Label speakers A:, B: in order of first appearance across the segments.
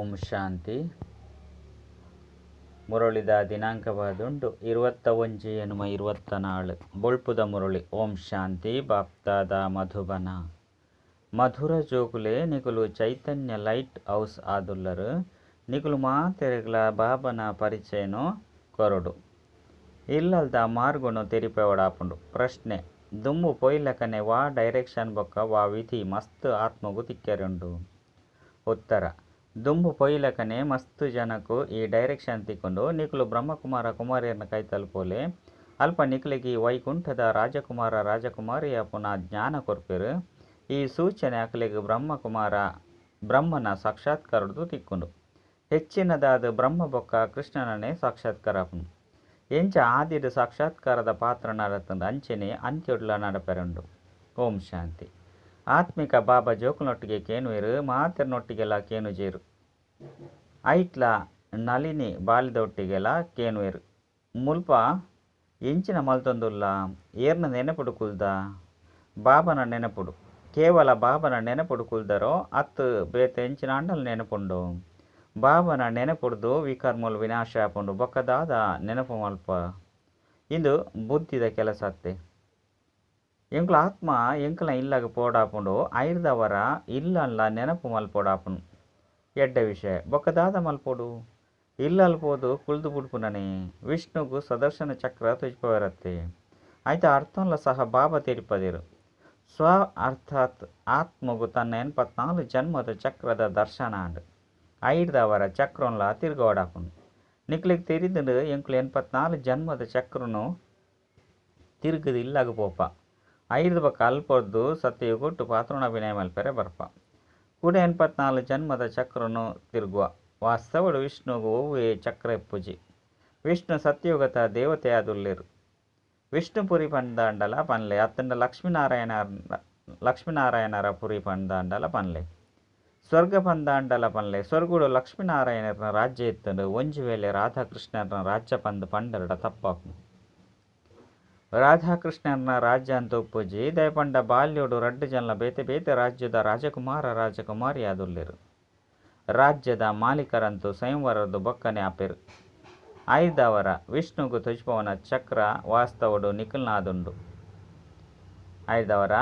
A: ಓಂ ಶಾಂತಿ. ಮುರಳಿದ ದಿನಾಂಕವಾದುಂಡು 21 ಎನ್ನುವ 24 ಬೊಳ್ಪುದ ಮುರಳಿ. ಓಂ ಶಾಂತಿ. ಬಾಪ್ತಾದ ಮಧುಬನ ಮಧುರ ಜೋಗುಲೆ ನಿಗುಲು ಚೈತನ್ಯ light house ಆದುಲ್ಲರು ನಿಗುಲು ಮಾತೆರೆಗ್ಲ ಬಾಬನ ಪರಿಚಯನು ಕೊರಡು ಇಲ್ಲಲ್ದ ಮಾರ್ಗುನು ತೆರಿಪೆವಡಾಪುಂಡು. ಪ್ರಶ್ನೆ: ದುಮ್ಮು ಪೊಯ್ಲಕನೆ ವಾ ಡೈರೆಕ್ಷನ್ ಬೊಕ್ಕ ವಾ ವಿಧಿ ಮಸ್ತ್ ಆತ್ಮಗು ತಿಕ್ಕೆರುಂಡು. ಉತ್ತರ: ದುಂಬು ಪೊಯ್ಲಕನೆ ಮಸ್ತ್ ಜನಕು ಈ ಡೈರೆಕ್ಷನ್ ತಿಕ್ಕೊಂಡು ನಿಕುಲು ಬ್ರಹ್ಮಕುಮಾರ ಕುಮಾರಿಯರ್ನ ಕೈ ತಲುಪೋಲೆ ಅಲ್ಪ ನಿಕುಲಿಗೆ ವೈಕುಂಠದ ರಾಜಕುಮಾರ ರಾಜಕುಮಾರಿಯ ಪುನಃ ಜ್ಞಾನ ಕೊರ್ಪೆರು. ಈ ಸೂಚನೆ ಅಕಲಿಗೆ ಬ್ರಹ್ಮನ ಸಾಕ್ಷಾತ್ಕಾರದ್ದು ತಿಕ್ಕೊಂಡು ಹೆಚ್ಚಿನದಾದ ಬ್ರಹ್ಮ ಬೊಕ್ಕ ಕೃಷ್ಣನನ್ನೇ ಸಾಕ್ಷಾತ್ಕಾರಪುಂಡು. ಎಂಚ ಆದಿಡು ಸಾಕ್ಷಾತ್ಕಾರದ ಪಾತ್ರ ನಡತಂದು ಅಂಚೆನೆ ಅಂತ್ಯೊಡ್ಲ ನಡಪೆರುಂಡು. ಓಂ ಶಾಂತಿ. ಆತ್ಮಿಕ ಬಾಬಾ ಜೋಕುನೊಟ್ಟಿಗೆ ಕೇನುವೆರು ಮಾತೆರ್ನೊಟ್ಟಿಗೆಲ್ಲ ಕೇನುಜೇರು. ಐಟ್ಲ ನಳಿನಿ ಬಾಲಿದೊಟ್ಟಿಗೆಲ್ಲ ಕೇನುವೆರು. ಮುಲ್ಪ ಎಂಚಿನ ಮಲ್ತೊಂದುಲ್ಲ ಏರ್ನ ನೆನಪುಡು ಕುಲ್ದ ಬಾಬನ ನೆನಪುಡು. ಕೇವಲ ಬಾಬನ ನೆನಪುಡು ಕುಲ್ದರೋ ಅತ್ತು ಬೇತೆ ಎಂಚಿನ ಅಂಡಲ್ ನೆನಪುಂಡು. ಬಾಬನ ನೆನಪುಡ್ದು ವಿಕರ್ಮುಲ್ ವಿನಾಶ ಆಪುಂಡು. ಬೊಕ್ಕದಾದ ನೆನಪು ಮಲ್ಪ ಇಂದು ಬುದ್ಧಿದ ಕೆಲಸ ಅತ್ತೆ. ಎಂಕ್ಲ ಆತ್ಮ ಎಂಕ್ಲ ಇಲ್ಲಗ ಪೋಡಾಪುಂಡು ಐರ್ದವರ ಇಲ್ಲಲ್ಲ ನೆನಪು ಮಲ್ಪೋಡಾಪುಂಡು. ಎಡ್ಡ ವಿಷಯ ಬೊಕ್ಕದಾದ ಮಲ್ಪೋಡು ಇಲ್ಲಲ್ಪೋದು ಕುಳ್ದು ಬುಡ್ಪುನನೆ. ವಿಷ್ಣುಗು ಸುದರ್ಶನ ಚಕ್ರ ತುಜ್ಪವರತ್ತೆ. ಆಯ್ತ ಅರ್ಥಂಲ ಸಹ ಬಾಬಾ ತೆರಿಪದಿರು. ಸ್ವ ಅರ್ಥಾತ್ ಆತ್ಮಗು ತನ್ನ 84 ಜನ್ಮದ ಚಕ್ರದ ದರ್ಶನ ಅಂಡು ಐರ್ದವರ ಚಕ್ರಂಲ ತಿರ್ಗೋಡಾಪುಂಡು. ನಿಕ್ಲಿಗೆ ತೆರಿದು ಎಂಕ್ಲು 84 ಜನ್ಮದ ಚಕ್ರನು ತಿರುಗದು ಇಲ್ಲಗ ಪೋಪ ಐದು ಬಕ್ಕ ಅಲ್ಪೊರ್ದು ಸತ್ಯ ಕೊಟ್ಟು ಪಾತ್ರೋಣ ಅಭಿನಯ ಮಲ್ಪೆರೆ ಬರ್ಪ ಕೂಡ 84 ಜನ್ಮದ ಚಕ್ರನು ತಿರುಗುವ. ವಾಸ್ತವಡು ವಿಷ್ಣುಗು ಒವ್ವೇ ಚಕ್ರ ಎಪ್ಪುಜಿ. ವಿಷ್ಣು ಸತ್ಯಯುಗತ ದೇವತೆಯಾದುಲ್ಲೇರು. ವಿಷ್ಣುಪುರಿ ಪಂದಾಂಡಲ ಪನ್ಲೆ ಅತ್ತಂಡ ಲಕ್ಷ್ಮೀನಾರಾಯಣರ ಪುರಿ ಪಂದಾಂಡಲ ಪನ್ಲೆ ಸ್ವರ್ಗ ಪಂದಾಂಡಲ ಪನ್ಲೆ ಸ್ವರ್ಗುಡು ಲಕ್ಷ್ಮೀನಾರಾಯಣರ ರಾಜ್ಯ ಎತ್ತಂಡು ಒಂಜಿ ವೇಳೆ ರಾಧಾಕೃಷ್ಣರ ರಾಜ್ಯ ಪಂದು ಪಂಡರಡ ತಪ್ಪಾಪು. ರಾಧಾಕೃಷ್ಣನ ರಾಜ್ಯ ಅಂತ ಉಪ್ಪುಜಿ ದಯಪಂಡ ಬಾಲ್ಯೋಡು ರಡ್ಡು ಜನ ಬೇತೆ ಬೇತೆ ರಾಜ್ಯದ ರಾಜಕುಮಾರಿ ಆದುಲ್ಲೇರು. ರಾಜ್ಯದ ಮಾಲೀಕರಂತೂ ಸ್ವಯಂವರದ್ದು ಬೊಕ್ಕನೆ ಆಪೆರು. ಐದವರ ವಿಷ್ಣುಗು ತುಜ್ಪವನ ಚಕ್ರ ವಾಸ್ತವಡು ನಿಖಲ್ನಾದುಂಡು. ಐದವರ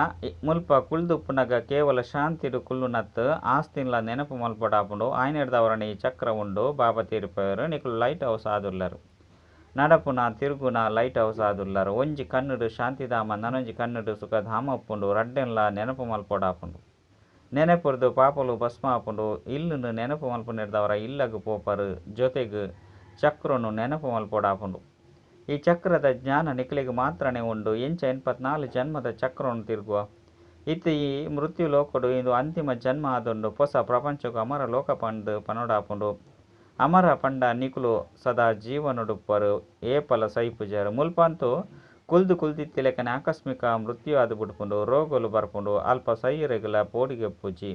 A: ಮುಲ್ಪ ಕುಳ್ದುಪ್ಪುನಗ ಕೇವಲ ಶಾಂತಿಡು ಕುಲ್ಲುನತ್ತು ಆಸ್ತಿನ್ಲ ನೆನಪು ಮಲ್ಪಡಾಪುಂಡು. ಆಯ್ನೆಡ್ದವರನ ಈ ಚಕ್ರ ಉಂಡು ಬಾಬಾ ತೀರಿಪವರು ನಿಖಲು ಲೈಟ್ ಹೌಸ್ ಆದುಲ್ಲರು. ನಡಪುನ ತಿರುಗುನ ಲೈಟ್ ಹೌಸ್ ಆದುಲ್ಲರು. ಒಂಜಿ ಕಣ್ಣುಡು ಶಾಂತಿಧಾಮ ನನೊಂಜಿ ಕಣ್ಣುಡು ಸುಖಧಾಮ ಉಪ್ಪುಂಡು. ರಡ್ಡೆನ್ಲ ನೆನಪು ಮಲ್ಪೊಡಾಪುಂಡು. ನೆನಪುರ್ದು ಪಾಪಲು ಭಸ್ಮ ಆಪುಂಡು. ಇಲ್ಲುನು ನೆನಪು ಮಲ್ಪುನಿರ್ದವರ ಇಲ್ಲಗು ಪೋಪರು ಜೊತೆಗು ಚಕ್ರನು ನೆನಪು ಮಲ್ಪೊಡಾಪುಂಡು. ಈ ಚಕ್ರದ ಜ್ಞಾನ ನಿಖಲಿಗೆ ಮಾತ್ರನೇ ಉಂಡು. ಎಂಚ 84 ಜನ್ಮದ ಚಕ್ರನು ತಿರುಗುವ ಇತ್ತು ಈ ಮೃತ್ಯು ಲೋಕಡು ಇದು ಅಂತಿಮ ಜನ್ಮ ಆದುಂಡು. ಹೊಸ ಪ್ರಪಂಚಕ್ಕೂ ಅಮರ ಲೋಕ ಪಂಡು ಪನೋಡಾಪುಂಡು. ಅಮರ ಪಂಡ ನಿಕುಲು ಸದಾ ಜೀವನುಡುಪ್ಪರು ಏಪಲ ಸೈಪುಜರು. ಮುಲ್ಪಂತೂ ಕುಲ್ದಿತ್ತಿಲೆಕನೆ ಆಕಸ್ಮಿಕ ಮೃತ್ಯು ಆದು ಬಿಡ್ಪುಂಡು. ರೋಗಲು ಬರ್ಪುಂಡು. ಅಲ್ಪ ಸೈರೆಗಲ ಪೋಡಿಗೆಪ್ಪುಜಿ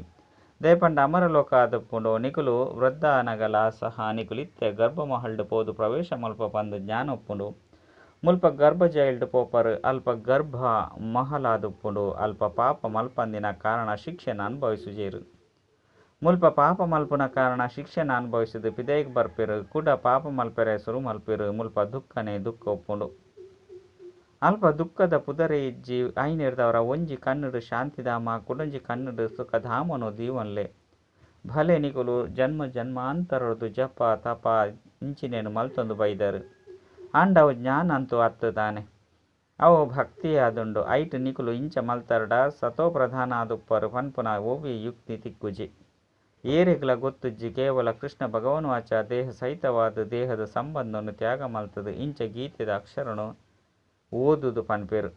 A: ದೇಪಂಡ ಅಮರಲೋಕ ಆದುಪ್ಪುಂಡು. ನಿಕುಲು ವೃದ್ಧಾನಗಲ ಸಹ ನಿಕುಲಿತ್ತೆ ಗರ್ಭಮಹಲ್ಡು ಪೋದು ಪ್ರವೇಶ ಮಲ್ಪ ಪಂದು ಜ್ಞಾನ ಉಪ್ಪುಂಡು. ಮುಲ್ಪ ಗರ್ಭ ಜೈಲ್ಡು ಪೋಪರು ಅಲ್ಪ ಗರ್ಭ ಮಹಲಾದುಪ್ಪುಂಡು. ಅಲ್ಪ ಪಾಪ ಮಲ್ಪಂದಿನ ಕಾರಣ ಶಿಕ್ಷೆನ ಅನುಭವಿಸುಜೇರು. ಮುಲ್ಪ ಪಾಪ ಮಲ್ಪುನ ಕಾರಣ ಶಿಕ್ಷೆನ ಅನುಭವಿಸಿದು ಪಿದೈಗೆ ಬರ್ಪೆರು. ಕೂಡ ಪಾಪ ಮಲ್ಪೆರೆ ಸುರು ಮಲ್ಪೆರು. ಮುಲ್ಪ ದುಃಖನೇ ದುಃಖ ಒಪ್ಪುಂಡು. ಅಲ್ಪ ದುಃಖದ ಪುದರೆ ಇಜ್ಜಿ ಐನಿರ್ದವರ ಒಂಜಿ ಕಣ್ಣುಡು ಶಾಂತಿಧಾಮ ಕುಡೊಂಜಿ ಕಣ್ಣುಡು ಸುಖಧಾಮನು ದೀವನ್ಲೆ ಭಲೆ ನಿಕುಲು ಜನ್ಮಾಂತರದು ಜಪ ತಪ ಇಂಚಿನೇನು ಮಲ್ತೊಂದು ಬೈದರು. ಅಂಡ ಅವು ಜ್ಞಾನ ಅಂತೂ ಅತ್ತು ತಾನೆ ಅವು ಭಕ್ತಿ ಆದುಂಡು. ಐಟ್ ನಿಕುಲು ಇಂಚ ಮಲ್ತರಡ ಸತೋ ಪ್ರಧಾನ ಆದುಪ್ಪರು ಪನ್ಪುನ ಓವಿ ಯುಕ್ತಿ ತಿಕ್ಕುಜಿ ಏರೆಗ್ಲ ಗೊತ್ತುಜ್ಜಿ ಕೇವಲ ಕೃಷ್ಣ ಭಗವಾನ್ ವಾಚ ದೇಹ ಸಹಿತವಾದ ದೇಹದ ಸಂಬಂಧವನ್ನು ತ್ಯಾಗ ಮಲ್ತದು. ಇಂಚ ಗೀತೆದ ಅಕ್ಷರನು ಓದುದು ಪನ್ಪೆರು.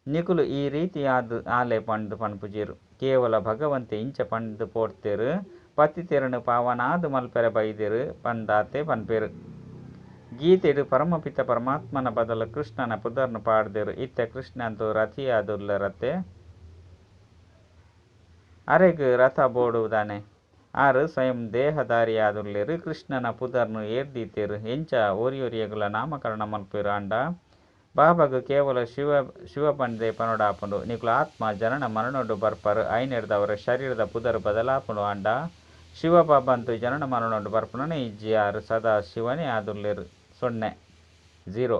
A: ನಿಕುಲು ಈ ರೀತಿ ಆಲೆ ಪಂಡು ಪನ್ಪುಜೇರು. ಕೇವಲ ಭಗವಂತೆ ಇಂಚ ಪಂಡು ಪೋಡ್ತೇರು. ಪತಿತೆರನು ಪಾವನಾದು ಮಲ್ಪೆರೆ ಬೈದೆರು ಪಂದಾತೆ ಪನ್ಪೆರು. ಗೀತೆಡು ಪರಮಪಿತ ಪರಮಾತ್ಮನ ಬದಲು ಕೃಷ್ಣನ ಪುದರ್ನು ಪಾಡ್ದೆರು. ಇತ್ತೆ ಕೃಷ್ಣ ಅಂತೂ ರಥಿಯಾದುಲ್ಲರತ್ತೆ ಅರೆಗು ರಥ ಬೋಡುವುದಾನೆ. ಆರು ಸ್ವಯಂ ದೇಹಧಾರಿಯಾದುಲ್ಲೇರು. ಕೃಷ್ಣನ ಪುದರ್ನು ಏರ್ದೀತೇರು. ಎಂಚ ಓರಿಯೊರಿಯಗುಲ ನಾಮಕರಣ ಮಲ್ಪೆರು. ಅಂಡ ಬಾಬಾಗು ಕೇವಲ ಶಿವ ಪಂಡೆ ಪನೋಡಾಪುಂಡು. ನಿಕುಲು ಆತ್ಮ ಜನನ ಮರಣೊಡು ಬರ್ಪರು. ಐನೆಡ್ದವರ ಶರೀರದ ಪುದರು ಬದಲಾಪುಂಡು. ಅಂಡ ಶಿವಬಾಬಂತು ಜನನ ಮರಣೋಡು ಬರ್ಪುನನೆ ಇಜ್ಜಿ ಯಾರು ಸದಾ ಶಿವನೇ ಆದುಲ್ಲೇರು 0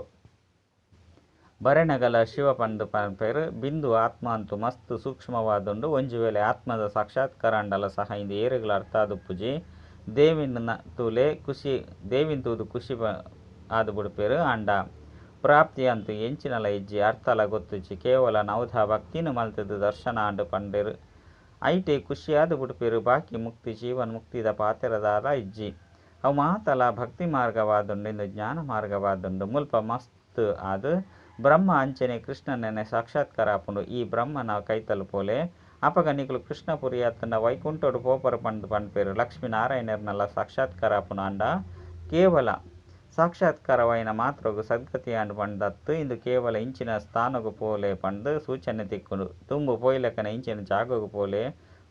A: ಬರೆನಗಲ ಶಿವ ಪಂದು ಪೇರು ಬಿಂದು ಆತ್ಮ ಅಂತೂ ಮಸ್ತ್ ಸೂಕ್ಷ್ಮವಾದುಂಡು ಒಂಜಿ ವೇಳೆ ಆತ್ಮದ ಸಾಕ್ಷಾತ್ಕಾರ ಅಂಡಲ ಸಹ ಇಂದು ಏರುಗಳ ಅರ್ಥ ಆದುಪ್ಪುಜಿ ದೇವಿನ ತೂಲೆ ಖುಷಿ ದೇವಿನ ತೂದು ಖುಷಿ ಆದು ಬಿಡ್ಪೇರು ಅಂಡ ಪ್ರಾಪ್ತಿ ಅಂತೂ ಎಂಚಿನಲ ಇಜ್ಜಿ ಅರ್ಥಲ ಗೊತ್ತುಜಿ ಕೇವಲ ನವಧ ಭಕ್ತಿನ ಮಲ್ತದು ದರ್ಶನ ಅಂಡು ಪಂಡೇರು ಐಟೆ ಖುಷಿಯಾದ ಬಿಡ್ಪೇರು ಬಾಕಿ ಮುಕ್ತಿ ಜೀವನ್ ಮುಕ್ತಿದ ಪಾತೆರದಾರ ಇಜ್ಜಿ ಅವು ಮಾತಲ ಭಕ್ತಿ ಮಾರ್ಗವಾದುಂಡು ಇಂದು ಜ್ಞಾನ ಮಾರ್ಗವಾದುಂಡು ಮುಲ್ಪ ಮಸ್ತ್ ಆದು ಬ್ರಹ್ಮ ಅಂಚನೆ ಕೃಷ್ಣನೆನೆ ಸಾಕ್ಷಾತ್ಕಾರ ಆಪುಂಡು ಈ ಬ್ರಹ್ಮನ ಕೈತಲು ಪೋಲೆ ಅಪಗ ನಿಕುಲು ಕೃಷ್ಣಪುರಿ ಅತ್ತನ ವೈಕುಂಠೋಡು ಪೋಪರ ಪಂಡು ಪಂಡ್ಪೇರು ಲಕ್ಷ್ಮೀನಾರಾಯಣರ್ನಲ್ಲ ಸಾಕ್ಷಾತ್ಕಾರ ಆಪುನು ಅಂಡ ಕೇವಲ ಸಾಕ್ಷಾತ್ಕಾರವೈನ ಮಾತ್ರಗು ಸದ್ಗತಿ ಅಂಡು ಪಂಡತ್ತು ಇಂದು ಕೇವಲ ಇಂಚಿನ ಸ್ಥಾನಗು ಪೋಲೆ ಪಂಡು ಸೂಚನೆ ತಿಕ್ಕುಂಡು ತುಂಬು ಪೋಯ್ಲಕನ ಇಂಚಿನ ಜಾಗಗು ಪೋಲೆ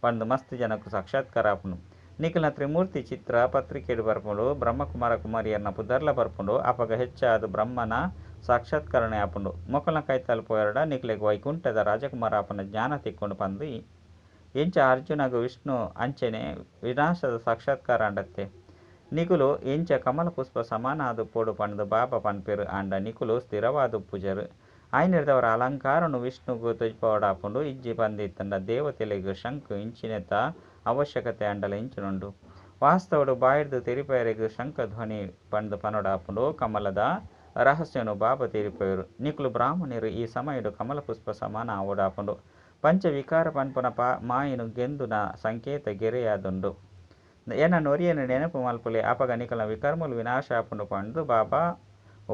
A: ಪಂಡು ಮಸ್ತ್ ಜನಕ್ಕೂ ಸಾಕ್ಷಾತ್ಕಾರ ಆಪುಂಡು ನಿಖಿಲ್ನ ತ್ರಿಮೂರ್ತಿ ಚಿತ್ರ ಪತ್ರಿಕೆಡು ಬರ್ಪುಂಡು ಬ್ರಹ್ಮಕುಮಾರ ಕುಮಾರಿಯರ್ನ ಪುದರ್ಲ ಬರ್ಪುಂಡು ಅಪಗ ಹೆಚ್ಚಾದ ಬ್ರಹ್ಮನ ಸಾಕ್ಷಾತ್ಕಾರನೆ ಆಪುಂಡು ಮೊಕಲ್ನ ಕೈತಲು ಪೋಯರಡ ನಿಖಿಲೆಗ್ ವೈಕುಂಠದ ರಾಜಕುಮಾರ ಆಪನ ಜ್ಞಾನ ತಿಕ್ಕೊಂಡು ಪಂದು ಎಂಚ ಅರ್ಜುನಗು ವಿಷ್ಣು ಅಂಚನೆ ವಿನಾಶದ ಸಾಕ್ಷಾತ್ಕಾರ ಅಂಡತ್ತೆ ನಿಕುಲು ಎಂಚ ಕಮಲ ಪುಷ್ಪ ಸಮಾನ ಆದು ಪೋಡು ಪಂಡು ಬಾಬಾ ಪನ್ಪೇರು ಅಂಡ ನಿಕುಲು ಸ್ಥಿರವಾದ ಪೂಜರು ಆಯ್ನಿರ್ದವರ ಅಲಂಕಾರನು ವಿಷ್ಣುಗೂ ತುಜ್ಪೋಡಾಪುಂಡು ಇಜ್ಜಿ ಬಂದಿತ್ತಂಡ ದೇವತೆಲೆಗು ಶಂಕು ಇಂಚಿನೆತ ಅವಶ್ಯಕತೆ ಅಂಡಲ ಇಂಚಿನುಂಡು ವಾಸ್ತವಡು ಬಾಯಿಡ್ದು ತೆರಿಪಯರೆಗು ಶಂಖ ಧ್ವನಿ ಪಂಡು ಪನೋಡಾಪುಂಡು ಕಮಲದ ರಹಸ್ಯನು ಬಾಬಾ ತೀರಿಪೋಯರು ನಿಕುಲು ಬ್ರಾಹ್ಮಣರು ಈ ಸಮಯಡು ಕಮಲ ಪುಷ್ಪ ಸಮಾನ ಆವಡಾಪುಂಡು ಪಂಚವಿಕಾರ ಪನ್ಪುನ ಮಾಯಿನು ಗೆಂದುನ ಸಂಕೇತ ಗೆರೆಯಾದುಂಡು ಏನನ್ನು ಒರಿಯನು ನೆನಪು ಮಲ್ಪುಲೆ ಅಪಗ ನಿಕಲ ವಿಕರ್ಮುಲು ವಿನಾಶ ಆಪುಂಡು ಪಂಡು ಬಾಬಾ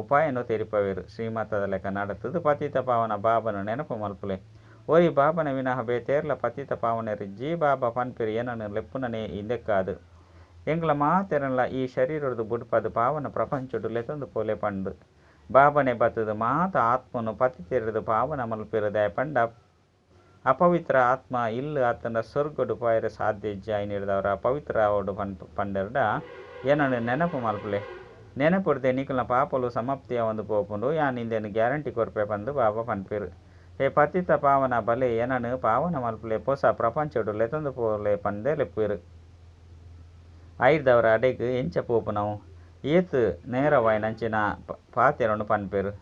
A: ಉಪಾಯನು ತೆರಿಪವೇರು ಶ್ರೀಮತದ ಲೆಕ್ಕ ನಡತದು ಪತಿತ ಪಾವನ ಬಾಬನು ನೆನಪು ಮಲ್ಪುಲೆ ಒರಿ ಬಾಬನ ವಿನಃ ಬೇತೇರ್ಲ ಪತಿತ ಪಾವನರಿಜ್ಜಿ ಬಾಬಾ ಪನ್ಪೇರು ಏನನ್ನು ಲೆಪ್ಪುನನೆ ಇಂದೆಕ್ಕಾದು ಎಂಗ್ಲ ಮಾತೆರಲ್ಲ ಈ ಶರೀರದು ಬುಡ್ಪದು ಪಾವನ ಪ್ರಪಂಚಡು ಲೆತೊಂದು ಪೋಲೆ ಪಂಡು ಬಾಬನೆ ಬತ್ತದು ಮಾತ ಆತ್ಮನು ಪತಿತೆರದು ಪಾವನ ಮಲ್ಪೇರದೆ ಪಂಡ ಅಪವಿತ್ರ ಆತ್ಮ ಇಲ್ಲು ಆತನ ಸ್ವರ್ಗಡು ಪಾಯರ ಸಾಧ್ಯ ಜಾಯ್ನಿಡ್ದವರ ಪವಿತ್ರ ಅವಡು ಪಂಡರ್ಡ ಏನನ್ನು ನೆನಪು ಮಲ್ಪಲೆ ನೆನಪುಡ್ದೆ ನಿಕಲ್ನ ಪಾಪಲು ಸಮಾಪ್ತಿಯ ಒಂದು ಪೋಪುಂಡು ಯಾನಿಂದೇನು ಗ್ಯಾರಂಟಿ ಕೊರ್ಪೆ ಬಂದು ಬಾಬಾ ಪನ್ಪೇರು ಹೇ ಪತಿತ ಪಾವನ ಬಲೆ ಏನನ್ನು ಪಾವನ ಮಲ್ಪಲೆ ಹೊಸ ಪ್ರಪಂಚಡು ಲೆತೊಂದು ಪೋಲೆ ಪಂದೆ ಲೆಪ್ಪೇರು ಐರ್ದವರ ಅಡೆಗ್ ಎಂಚ ಪೋಪು ನಾವು ಏತು ನೇರವಾಯ್ನಂಚಿನ ಪಾತೆರನ್ನು ಪನ್ಪೇರು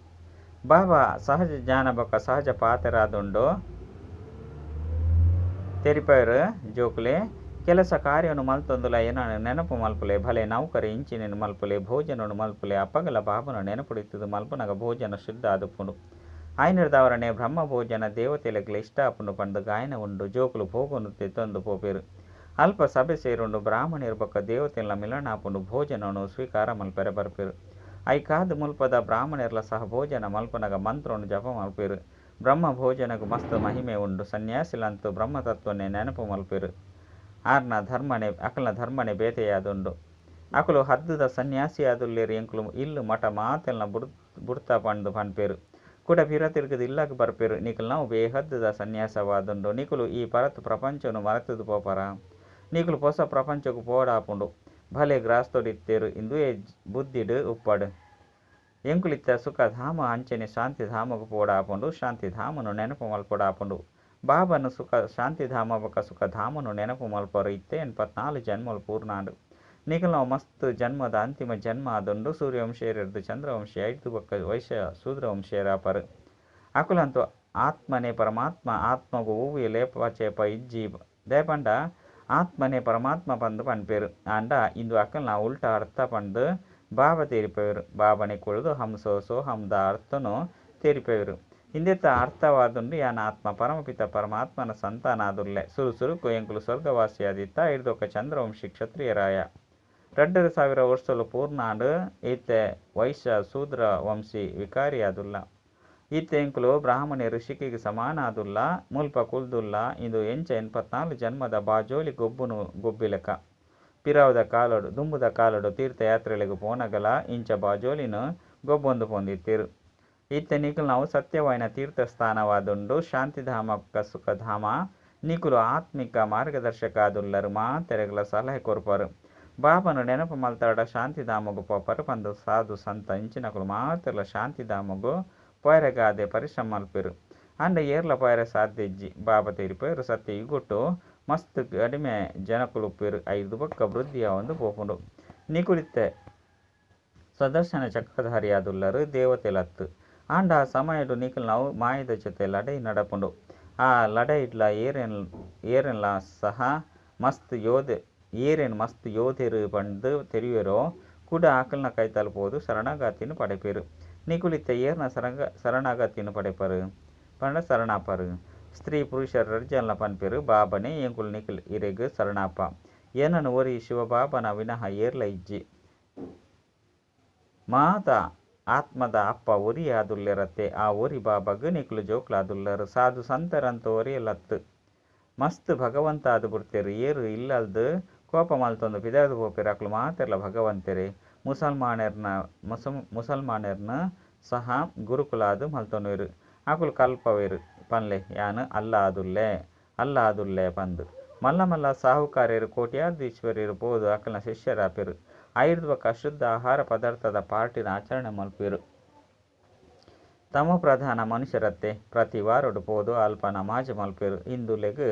A: ಬಾಬಾ ಸಹಜ ಜ್ಞಾನ ಬೊಕ್ಕ ಸಹಜ ಪಾತೆರಾದುಂಡು ತೆರಿಪೇರು ಜೋಕುಲೆ ಕೆಲಸ ಕಾರ್ಯವನ್ನು ಮಲ್ತೊಂದುಲ ಏನನ್ನು ನೆನಪು ಮಲ್ಪುಲೆ ಭಲೆ ನೌಕರಿ ಇಂಚಿನ ಮಲ್ಪುಲೆ ಭೋಜನನು ಮಲ್ಪುಲೆ ಅಪ್ಪಗಲ ಬಾಬನ ನೆನಪುಡಿತದು ಮಲ್ಪುನಗ ಭೋಜನ ಶುದ್ಧ ಆದುಪುಂಡು ಆಯ್ನಿರ್ದವರನೆ ಬ್ರಹ್ಮ ಭೋಜನ ದೇವತೆಲೆಗ್ಲ ಇಷ್ಟ ಆಪುಂಡು ಪಂಡು ಗಾಯನ ಉಂಡು ಜೋಕುಲು ಭೋಗನು ತೆತ್ತೊಂದು ಪೋಪೇರು ಅಲ್ಪ ಸಭೆ ಸೇರುಂಡು ಬ್ರಾಹ್ಮಣರ ಬೊಕ್ಕ ದೇವತೆಲ ಮಿಲನ ಆಪುಂಡು ಭೋಜನನು ಸ್ವೀಕಾರ ಮಲ್ಪೆರೆ ಬರ್ಪೇರು ಐ ಕಾದು ಮುಲ್ಪದ ಬ್ರಾಹ್ಮಣರ್ಲ ಸಹ ಭೋಜನ ಮಲ್ಪನಗ ಮಂತ್ರನು ಜಪ ಮಲ್ಪೇರು ಬ್ರಹ್ಮ ಭೋಜನಗೂ ಮಸ್ತ್ ಮಹಿಮೆ ಉಂಡು ಸನ್ಯಾಸಿಲಂತೂ ಬ್ರಹ್ಮತತ್ವನೇ ನೆನಪು ಮಲ್ಪೇರು ಆರ್ನ ಧರ್ಮನೆ ಅಕಲ್ನ ಧರ್ಮನೆ ಬೇತೆಯಾದುಂಡು ಅಕಲು ಹದ್ದುದ ಸನ್ಯಾಸಿಯಾದುಲ್ಲೇರು ಎಂಕುಲು ಇಲ್ಲು ಮಠ ಮಾತೆಲ್ನ ಬುಡ್ತಾ ಪಂಡು ಪನ್ಪೇರು ಕೂಡ ಪಿರ ತಿರುಗದು ಇಲ್ಲಗ ಬರ್ಪೇರು ನಿಕುಲು ನಾವು ಬೇಹದ್ದುದ ಸನ್ಯಾಸವಾದುಂಡು ನಿಕುಲು ಈ ಪರತ್ ಪ್ರಪಂಚನು ಮರೆತದು ಪೋಪರ ನಿಕುಲು ಹೊಸ ಪ್ರಪಂಚಕ್ಕೂ ಪೋಡಾಪುಂಡು ಭಲೆ ಗ್ರಾಸ್ತೋಡಿತ್ತೇರು ಇಂದುವೇ ಬುದ್ಧಿಡು ಉಪ್ಪಡು ಎಂಕುಲಿತ್ತ ಸುಖಧಾಮ ಅಂಚನೆ ಶಾಂತಿಧಾಮಗೂ ಪೋಡಾಪುಂಡು ಶಾಂತಿಧಾಮನು ನೆನಪು ಮಲ್ಪೊಡಾಪುಂಡು ಬಾಬನು ಸುಖ ಶಾಂತಿಧಾಮ ಬೊಕ್ಕ ಸುಖಧಾಮನು ನೆನಪು ಮಲ್ಪರು ಇತ್ತೆ 84 ಜನ್ಮಲು ಪೂರ್ಣಾಂಡು ನಿಕಲ್ ನಾವು ಮಸ್ತ್ ಜನ್ಮದ ಅಂತಿಮ ಜನ್ಮ ಆದುಂಡು ಸೂರ್ಯವಂಶೀಯರದು ಚಂದ್ರವಂಶಿ 5 ಬೊಕ್ಕ ವೈಶ್ಯ ಶೂದ್ರವಂಶೀಯರಾಪರು ಅಕುಲಂತೂ ಆತ್ಮನೇ ಪರಮಾತ್ಮ ಆತ್ಮಗೂ ಹೂವಿ ಲೇಪಚೇಪ ಇಜ್ಜಿ ದೇಪಂಡ ಆತ್ಮನೇ ಪರಮಾತ್ಮ ಪಂದು ಪನ್ಪೇರು ಅಂಡ ಇಂದು ಅಕಲ್ನ ಉಲ್ಟಾ ಅರ್ಥ ಪಂಡು ಬಾಬಾ ತೀರಿಪೇರು ಬಾಬನೆ ಕುಳಿದು ಹಂಸೋ ಸೋಹಂದ ಅರ್ಥನು ತೀರಿಪೇರು ಹಿಂದೆತ್ತ ಅರ್ಥವಾದುಂಡು ಯಾನ ಆತ್ಮ ಪರಮಪಿತ ಪರಮಾತ್ಮನ ಸಂತಾನಾದುಲ್ಲೆ ಸುರುಸುರುಕು ಎಂಕುಲು ಸ್ವರ್ಗವಾಸಿಯಾದಿತ್ತ ಇರ್ದೊಕ್ಕ ಚಂದ್ರವಂಶಿ ಕ್ಷತ್ರಿಯರಾಯ 2000 ವರ್ಷಲು ಪೂರ್ಣಾಂಡು ಈತೆ ವೈಶ್ಯ ಶೂದ್ರ ವಂಶಿ ವಿಕಾರಿಯಾದುಲ್ಲ ಈತೆ ಎಂಕುಲು ಬ್ರಾಹ್ಮಣಿ ಋಷಿಕಿಗೆ ಸಮಾನ ಆದುಲ್ಲ ಮುಲ್ಪ ಕುಲ್ದುಲ್ಲ ಇಂದು ಎಂಚ 84 ಜನ್ಮದ ಬಾಜೋಲಿ ಗೊಬ್ಬುನು ಗೊಬ್ಬಿಲೆಕ ಪಿರಾವುದ ಕಾಲಡು ದುಂಬುದ ಕಾಲಡು ತೀರ್ಥಯಾತ್ರೆಲೆಗು ಪೋನಗಲ ಇಂಚ ಬಾಜೋಲಿನು ಗೊಬ್ಬೊಂದು ಪೊಂದಿತ್ತೀರು ಈತೆ ನಿಕುಲು ನಾವು ಸತ್ಯವಾಯಿನ ತೀರ್ಥಸ್ಥಾನವಾದುಂಡು ಶಾಂತಿಧಾಮಕ್ಕ ಸುಖಧಾಮ ನಿಕುಲು ಆತ್ಮಿಕ ಮಾರ್ಗದರ್ಶಕ ಆದುಲ್ಲರು ಮಾತೆರೆಗಲ ಸಲಹೆ ಕೊರ್ಪರು ಬಾಬನು ನೆನಪು ಮಲ್ತಾಡ ಶಾಂತಿಧಾಮಗು ಪೋಪರು ಪಂದು ಸಾಧು ಸಂತ ಇಂಚಿನಕುಲು ಮಾತೆರ್ಲ ಶಾಂತಿಧಾಮಗು ಪೊಯರೆಗಾದೆ ಪರಿಶ್ರಮ ಮಲ್ಪೆರು ಅಂಡ ಏರ್ಲ ಪೊಯರೆ ಸಾಧ್ಯಜ್ಜಿ ಬಾಬಾ ತೀರಿಪೇರು ಸತ್ಯ ಇಗುಟ್ಟು ಮಸ್ತ್ ಕಡಿಮೆ ಜನಕುಲುಪ್ಪೇರು 5 ಬೊಕ್ಕ ವೃದ್ಧಿಯ ಒಂದು ಪೋಪುಂಡು. ನಿಕುಲಿತ್ತೆ ಸುದರ್ಶನ ಚಕ್ರಧಾರಿಯಾದುಲ್ಲರು ದೇವತೆಲತ್ತು. ಆಂಡ ಸಮಯಡು ನಿಖಲ್ ನಾವು ಮಾಯದ ಜೊತೆ ಲಡೈ ನಡಪುಂಡು. ಆ ಲಡೈಡ್ಲ ಏರೆನ್ಲ ಸಹ ಮಸ್ತ್ ಯೋಧೆರು ಪಂಡು ತೆರಿಯುವೆರೋ ಕೂಡ ಆಕಲ್ನ ಕೈ ತಲುಪೋದು ಶರಣಾಗತಿನ ಪಡೆಪೇರು. ನಿಕುಲಿತ್ತೆ ಏರ್ನ ಶರಣಾಗತಿನ ಪಡೆಪರು ಪಂಡ ಶರಣಾಪರು. ಸ್ತ್ರೀ ಪುರುಷರ ರಡ್ಜಲ್ನ ಪನ್ಪೇರು ಬಾಬನೆ ಎಂಕುಲು ನಿಖಲ್ ಇರೆಗ್ ಶರಣಾಪ. ಏನನು ಒರಿ ಶಿವಬಾಬನ ವಿನಃ ಏರ್ಲ ಇಜ್ಜಿ. ಮಾತ ಆತ್ಮದ ಅಪ್ಪ ಒರಿ ಆದುಲ್ಲೆರತ್ತೆ. ಆ ಒರಿ ಬಾಬಗ್ ನಿಖಲು ಜೋಕ್ಲಾದುಲ್ಲರು. ಸಾಧು ಸಂತರಂತ ಒರಿಯಲತ್ತು ಮಸ್ತ್ ಭಗವಂತ ಆದು ಬಿಡ್ತೇರು. ಏರು ಇಲ್ಲಲ್ದು ಕೋಪ ಮಲ್ತೊಂದು ಪಿದಾರ್ದು ಪೋಪೇರು ಅಕ್ಲು ಮಾತೆರ್ಲ ಭಗವಂತೆರೆ. ಮುಸಲ್ಮಾನೆರ್ನ ಸಹ ಗುರುಕುಲಾದು ಮಲ್ತೊನುವೆರು. ಅಕುಲು ಕಲ್ಪವೇರು ಪನ್ಲೆ ಯಾನು ಅಲ್ಲ ಆದುಲ್ಲೆ ಪಂದು. ಮಲ್ಲ ಮಲ್ಲ ಸಾಹುಕಾರ್ಯರು ಕೋಟ್ಯಾಧೀಶ್ವರ್ಯರು ಪೋದು ಅಕಲ್ನ ಶಿಷ್ಯರಾಪೆರು. 5 ಬೊಕ್ಕ ಶುದ್ಧ ಆಹಾರ ಪದಾರ್ಥದ ಪಾರ್ಟಿನ ಆಚರಣೆ ಮಲ್ಪೇರು. ತಮ ಪ್ರಧಾನ ಮನುಷ್ಯರತ್ತೆ ಪ್ರತಿ ವಾರಡು ಪೋದು ಅಲ್ಪ ನಮಾಜ್ ಮಲ್ಪೇರು. ಹಿಂದುಲೆಗ್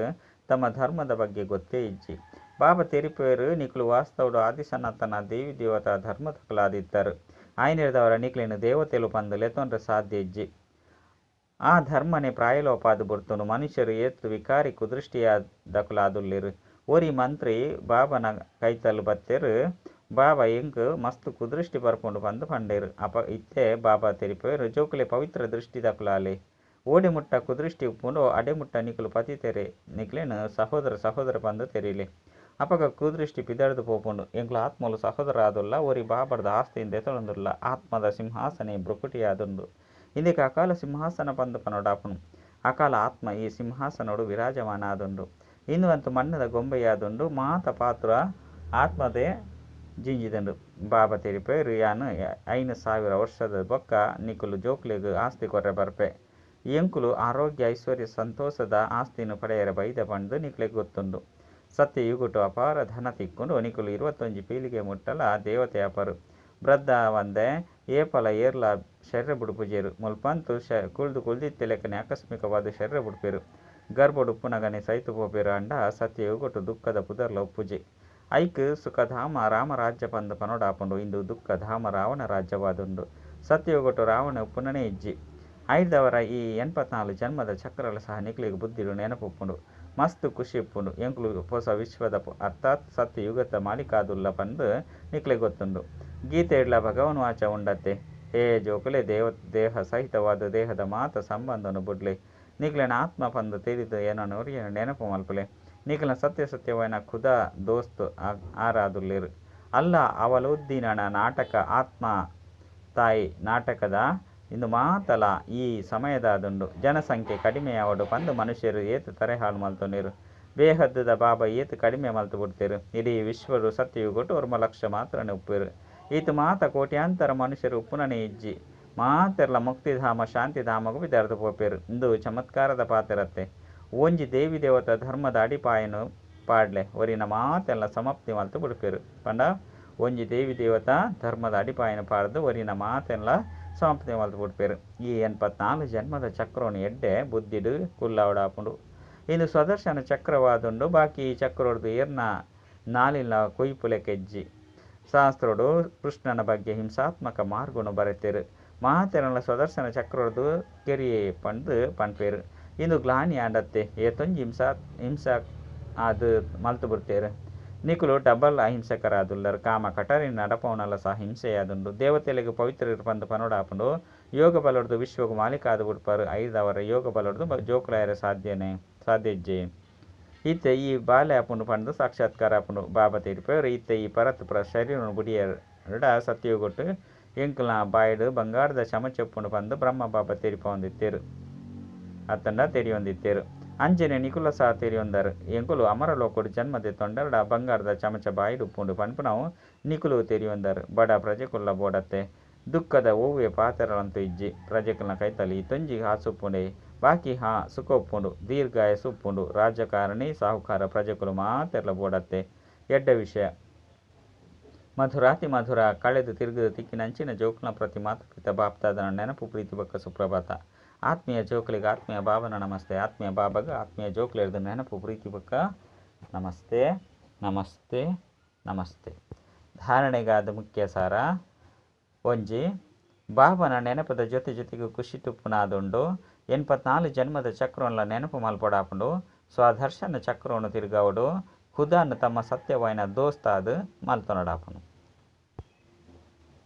A: ತಮ್ಮ ಧರ್ಮದ ಬಗ್ಗೆ ಗೊತ್ತೇ ಇಜ್ಜಿ. ಬಾಬಾ ತೆರಿಪೇರು ನಿಖಲು ವಾಸ್ತವಡು ಆದಿಸನಾತನ ದೇವಿ ದೇವತಾ ಧರ್ಮದಕಲಾದಿತ್ತರು. ಆಯ್ನಿರ್ದವರ ನಿಖಲಿನ ದೇವತೆಲು ಪಂದು ಲೆತೊಂಡ್ರೆ ಸಾಧ್ಯ ಇಜ್ಜಿ. ಆ ಧರ್ಮನೆ ಪ್ರಾಯಲೋಪಾದು ಬುಡ್ತುಂಡು. ಮನುಷ್ಯರು ಏತ್ ವಿಕಾರಿ ಕುದೃಷ್ಟಿಯಾದಕುಲಾದುಲ್ಲೆರು. ಒರಿ ಮಂತ್ರಿ ಬಾಬನ ಕೈತಲು ಬತ್ತೆರು. ಬಾಬಾ ಎಂಕ್ ಮಸ್ತ್ ಕುದೃಷ್ಟಿ ಬರ್ಪುಂಡು ಪಂದು ಪಂಡೇರು. ಇತ್ತೆ ಬಾಬಾ ತೆರಿಪೇರು ಜೋಕುಲೆ ಪವಿತ್ರ ದೃಷ್ಟಿ ದಕುಲಾಲೆ. ಓಡೆ ಮುಟ್ಟ ಕುದೃಷ್ಟಿ ಉಪ್ಪುಂಡು ಅಡೆ ಮುಟ್ಟ ನಿಖಲು ಪತಿ ತೆರೆ ನಿಖಲೇನು ಸಹೋದರ ಪಂದು ತೆರಿಲೆ. ಅಪಗ ಕುದೃಷ್ಟಿ ಪಿದರ್ದು ಪೋಪುಂಡು. ಎಂಕ್ಲು ಆತ್ಮಲು ಸಹೋದರ ಆದುಲ್ಲ. ಒರಿ ಬಾಬರ್ದ ಆಸ್ತಿಯಿಂದ ಎತೊಳಂದುಲ್ಲ. ಆತ್ಮದ ಸಿಂಹಾಸನೆ ಬ್ರುಕುಟಿಯಾದುಂಡು. ಇಂದಿಗೆ ಅಕಾಲ ಸಿಂಹಾಸನ ಪಂದು ಪನೊಡಾಪುನು. ಅಕಾಲ ಆತ್ಮ ಈ ಸಿಂಹಾಸನೋಡು ವಿರಾಜಮಾನ ಆದುಂಡು. ಇಂದು ಅಂತೂ ಮಣ್ಣದ ಗೊಂಬೆಯಾದುಂಡು. ಮಾತ ಪಾತ್ರ ಆತ್ಮದೇ ಜಿಂಜಿದುಂಡು. ಬಾಬಾ ತೆರಿಪೇರು ಯಾನು 5,000 ವರ್ಷದ ಬೊಕ್ಕ ನಿಖಲು ಜೋಕ್ಲೆಗ್ ಆಸ್ತಿ ಕೊರ್ರೆ ಬರ್ಪೆ. ಎಂಕುಲು ಆರೋಗ್ಯ ಐಶ್ವರ್ಯ ಸಂತೋಷದ ಆಸ್ತಿನು ಪಡೆಯರ ಬೈದ ಪಂದು ನಿಖಲೆಗ್ ಗೊತ್ತುಂಡು. ಸತ್ಯ ಯುಗುಟು ಅಪಾರ ಧನ ತಿಕ್ಕೊಂಡು ನಿಖಲು 21 ಪೀಳಿಗೆ ಮುಟ್ಟಲ ದೇವತೆ ಅಪರು. ಬ್ರದ್ದ ಒಂದೆ ಏಪಲ ಏರ್ಲ ಶರ್ರೆ ಬುಡುಪುಜೇರು. ಮುಲ್ಪಂತು ಕುಳ್ದಿತ್ತೆ ಲೆಕ್ಕನೆ ಆಕಸ್ಮಿಕವಾದ ಶರ್ರೆ ಬುಡ್ಪೇರು. ಗರ್ಭಡು ಉಪ್ಪುನಗನೆ ಸೈತು ಪೋಪೇರು. ಅಂಡ ಸತ್ಯ ಯುಗುಟು ದುಃಖದ ಪುದರ್ಲ ಉಪ್ಪುಜೆ. ಐಕ್ ಸುಖಧಾಮ ರಾಮರಾಜ್ಯ ಪಂದು ಪನೊಡಾಪುಂಡು. ಇಂದು ದುಃಖಧಾಮ ರಾವಣ ರಾಜ್ಯವಾದುಂಡು. ಸತ್ಯಯುಗುಟು ರಾವಣ ಉಪ್ಪುನನೇ ಇಜ್ಜಿ. ಐದವರ ಈ 84 ಜನ್ಮದ ಚಕ್ರಲ ಸಹ ನಿಖಲಿಗೆ ಬುದ್ಧಿಡು ನೆನಪುಪ್ಪುಂಡು. ಮಸ್ತ್ ಖುಷಿ ಇಪ್ಪುಂಡು. ಎಂಕುಲು ಹೊಸ ವಿಶ್ವದ ಅರ್ಥಾತ್ ಸತ್ಯ ಯುಗದ ಮಾಲಿಕಾದುಲ್ಲ ಪಂದು ನಿಖಲಿಗೆ ಗೊತ್ತುಂಡು. ಗೀತೆ ಇಡ್ಲ ಭಗವನ್ ವಾಚ ಉಂಡತ್ತೆ. ಹೇ ಜೋಕುಲೆ ದೇಹ ಸಹಿತವಾದ ದೇಹದ ಮಾತ ಸಂಬಂಧನು ಬುಡ್ಲೆ. ನಿಖಲಿನ ಆತ್ಮ ಪಂದು ತಿಳಿದು ಏನೋ ನೆನಪು ಮಲ್ಪಲೆ. ನಿಖಲಿನ ಸತ್ಯವೈನ ಖುದಾ ದೋಸ್ತ್ ಆರಾದುಲ್ಲೇರು. ಅಲ್ಲ ಅವಲುದ್ದೀನನ ನಾಟಕ ಆತ್ಮ ತಾಯಿ ನಾಟಕದ ಇಂದು ಮಾತಲ ಈ ಸಮಯದಾದುಂಡು. ಜನಸಂಖ್ಯೆ ಕಡಿಮೆಯಾವಡು ಪಂದು ಮನುಷ್ಯರು ಏತು ತರೆಹಾಳು ಮಲ್ತೊಂಡೇರು. ಬೇಹದ್ದದ ಬಾಬಾ ಏತು ಕಡಿಮೆ ಮಲ್ತು ಬಿಡ್ತೇರು. ಇಡೀ ವಿಶ್ವರು ಸತ್ಯಯುಗುಟು 1 ಲಕ್ಷ ಮಾತ್ರನೇ ಉಪ್ಪೇರು. ಈತು ಮಾತ ಕೋಟ್ಯಾಂತರ ಮನುಷ್ಯರು ಉಪ್ಪುನನೇ ಇಜ್ಜಿ. ಮಾತೆರ್ಲ ಮುಕ್ತಿಧಾಮ ಶಾಂತಿಧಾಮಗೂ ಬಿದಾರ್ದು ಪೋಪೇರು. ಇಂದು ಚಮತ್ಕಾರದ ಪಾತೆರತ್ತೆ. ಒಂಜಿ ದೇವಿ ದೇವತಾ ಧರ್ಮದ ಅಡಿಪಾಯನು ಪಾಡ್ಲೆ ಒರಿನ ಮಾತೆಲ್ಲ ಸಮಾಪ್ತಿ ಮಲ್ತು ಬಿಡ್ಪೇರು ಪಂಡ. ಒಂಜಿ ದೇವಿ ದೇವತಾ ಧರ್ಮದ ಅಡಿಪಾಯನು ಪಾಡ್ದು ಒರಿನ ಮಾತೆಲ್ಲ ಸಮಾಪ್ತಿ ಮಲ್ತು ಬಿಡ್ಪೇರು. ಈ 84 ಜನ್ಮದ ಚಕ್ರೋನು ಎಡ್ಡೆ ಬುದ್ಧಿಡು ಕುಲ್ಲಾವಡಾಪುಂಡು. ಇಂದು ಸ್ವದರ್ಶನ ಚಕ್ರವಾದುಂಡು. ಬಾಕಿ ಈ ಚಕ್ರೋಡ್ದು ಏರ್ನ ನಾಲಿನ ಕೊಯ್ಪುಲೆಕೆಜ್ಜಿ. ಶಾಸ್ತ್ರೋಡು ಕೃಷ್ಣನ ಬಗ್ಗೆ ಹಿಂಸಾತ್ಮಕ ಮಾರ್ಗುನು ಬರೆತೇರು. ಮಾತೆರಲ ಸ್ವದರ್ಶನ ಚಕ್ರೋಡ್ದು ಕೆರಿಯೆ ಪಂದು ಪನ್ಪೇರು. ಇಂದು ಗ್ಲಾನಿ ಆಂಡತ್ತೆ ಏತೊಂಜಿ ಹಿಂಸಾ ಅದು ಮಲ್ತು ಬಿಡ್ತೇರು. ನಿಖಲು ಡಬಲ್ ಅಹಿಂಸಕರಾದುಲ್ಲರು. ಕಾಮ ಕಟರಿನ ನಡಪವನಲ್ಲ ಸಹ ಹಿಂಸೆಯಾದುಂಡು. ದೇವತೆಲೆಗೆ ಪವಿತ್ರರು ಪಂದು ಪನೊಡಾಪುಂಡು. ಯೋಗ ಬಲೊಡ್ದು ವಿಶ್ವಗೂ ಮಾಲಿಕ ಆದು ಬಿಡ್ಪಾರು. ಐದವರ ಯೋಗ ಬಲೊಡ್ದು ಜೋಕುಲಾಯರ ಸಾಧ್ಯಜ್ಜೆ. ಈತೆ ಈ ಬಾಲೆ ಆಪುಂಡು ಪಂದು ಸಾಕ್ಷಾತ್ಕಾರ ಆಪುಂಡು. ಬಾಬಾ ತೆರಿಪೇರು ಈತೆ ಈ ಪರತ್ ಶರೀರನು ಬುಡಿಯಡ ಸತ್ಯಗೊಟ್ಟು ಎಂಕುಲ ಬಾಯ್ಡು ಬಂಗಾರದ ಚಮಚೊಪ್ಪುಂಡು ಪಂದು ಬ್ರಹ್ಮ ಬಾಬಾ ತೆರಿಪೊಂದಿತ್ತೇರು. ಅತ್ತಂಡ ತೆರಿಯೊಂದಿತ್ತೇರು. ಅಂಜನೆ ನಿಕುಲ ಸಹ ತೆರಿಯೊಂದರು. ಎಂಕುಲು ಅಮರಲೋಕುಡು ಜನ್ಮದೆ ತೊಂಡರಡ ಬಂಗಾರದ ಚಮಚ ಬಾಯಿಡು ಉಪ್ಪುಂಡು ಪನ್ಪುನವು ನಿಕುಲು ತೆರಿಯೊಂದರು. ಬಡ ಪ್ರಜೆಕುಲ್ಲ ಬೋಡತ್ತೆ ದುಃಖದ ಓವೆ ಪಾತೆರಳಂತು ಇಜ್ಜಿ. ಪ್ರಜೆಕುಲ್ನ ಕೈತಲಿ ತೊಂಜಿ ಹಾಸುಪ್ಪುಂಡೆ ಬಾಕಿ ಸುಖ ಉಪ್ಪುಂಡು. ದೀರ್ಘಾಯಸು ಉಪ್ಪುಂಡು. ರಾಜಕಾರಣಿ ಸಾಹುಕಾರ ಪ್ರಜೆಕುಲು ಮಾತೆರ್ಲ ಬೋಡತ್ತೆ ಎಡ್ಡ ವಿಷಯ. ಮಧುರಾತಿ ಮಧುರ ಕಳೆದು ತಿರುಗದು ತಿಕ್ಕಿನಂಚಿನ ಜೋಕುಲ್ನ ಪ್ರತಿ ಮಾತಪಿತ ಬಾಪ್ತಾದನ ನೆನಪು ಪ್ರೀತಿ ಬಕ್ಕ ಸುಪ್ರಭಾತ. ಆತ್ಮೀಯ ಜೋಕುಲಿಗೆ ಆತ್ಮೀಯ ಬಾಬನ ನಮಸ್ತೆ. ಆತ್ಮೀಯ ಬಾಬಾಗ ಆತ್ಮೀಯ ಜೋಕುಲಿರ್ದು ನೆನಪು ಪ್ರೀತಿ ಬಕ್ಕ ನಮಸ್ತೆ ನಮಸ್ತೆ ನಮಸ್ತೆ. ಧಾರಣೆಗಾದ ಮುಖ್ಯ ಸಾರ ಒಂಜಿ ಬಾಬನ ನೆನಪದ ಜೊತೆ ಜೊತೆಗೂ ಖುಷಿ ತುಪ್ಪುನಾದುಂಡು 84 ಜನ್ಮದ ಚಕ್ರವನ್ನ ನೆನಪು ಮಲ್ಪಡಾಪುಂಡು ಸ್ವದರ್ಶನ ಚಕ್ರವನ್ನು ತಿರುಗಾವುಡು ಖುದಾನ್ ತಮ್ಮ ಸತ್ಯವಾಯಿನ ದೋಸ್ತಾದು ಮಲ್ತೊನಡಾಪುನು.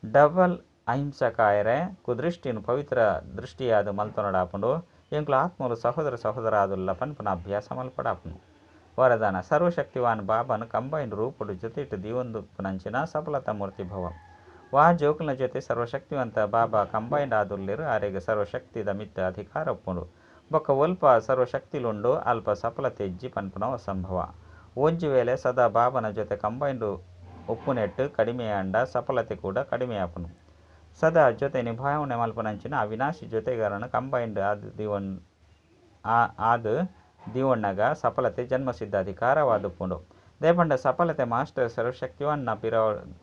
A: ಡಬಲ್ ಅಹಿಂಸಕಾಯರೆ ಕುದೃಷ್ಟಿನು ಪವಿತ್ರ ದೃಷ್ಟಿಯಾದು ಮಲ್ತೊನಡಾಪುಂಡು ಎಂಕ್ಲು ಆತ್ಮಲು ಸಹೋದರ ಸಹೋದರಾದುಲ್ಲ ಪನ್ಪುನ ಅಭ್ಯಾಸ ಮಲ್ಪಡಾಪುನು. ವರದಾನ ಸರ್ವಶಕ್ತಿವಾನ್ ಬಾಬನು ಕಂಬೈನ್ ರೂಪುಡು ಜೊತೆಟ್ಟು ದಿವೊಂದುಪ್ಪುನಂಚಿನ ಸಫಲತಾ ಮೂರ್ತಿ ಭವ. ವಾ ಜೋಕುಲ್ನ ಜೊತೆ ಸರ್ವಶಕ್ತಿವಂತ ಬಾಬಾ ಕಂಬೈಂಡ್ ಆದುಲ್ಲೆರು ಆರೆಗ್ ಸರ್ವಶಕ್ತಿದ ಮಿತ್ತ ಅಧಿಕಾರ ಒಪ್ಪುಂಡು ಬೊಕ್ಕ ಒಲ್ಪ ಸರ್ವಶಕ್ತಿಲುಂಡು ಅಲ್ಪ ಸಫಲತೆ ಇಜ್ಜಿ ಪನ್ಪುನ ಅಸಂಭವ. ಒಂಜಿ ವೇಳೆ ಸದಾ ಬಾಬನ ಜೊತೆ ಕಂಬೈಂಡ್ ಉಪ್ಪುನೆಟ್ಟು ಕಡಿಮೆಯಾಂಡ ಸಫಲತೆ ಕೂಡ ಕಡಿಮೆಯಾಪುನು. ಸದಾ ಜೊತೆ ನಿಭಾವಣೆ ಮಲ್ಪನಂಚಿನ ಅವಿನಾಶಿ ಜೊತೆಗಾರನು ಕಂಬೈಂಡ್ ಆದು ದಿವಣ್ಣಗ ಸಫಲತೆ ಜನ್ಮಸಿದ್ಧ ಅಧಿಕಾರವಾದುಪ್ಪುಂಡು. ದೇಪಂಡ ಸಫಲತೆ ಮಾಸ್ಟರ್ ಸರ್ವಶಕ್ತಿವನ್ನ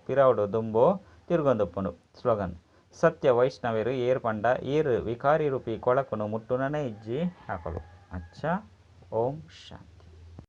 A: ಪಿರವುಡು ದುಂಬೋ ತಿರುಗೊಂದುಪ್ಪುಂಡು. ಸ್ಲೋಗನ್ ಸತ್ಯ ವೈಷ್ಣವೇರು ಏರ್ ಪಂಡ ಏರು ವಿಕಾರಿ ರೂಪಿ ಕೊಳಕುನು ಮುಟ್ಟುನನೇ ಇಜ್ಜಿ ಹಾಕಲು. ಅಚ್ಚ. ಓಂ ಶಾಂತಿ.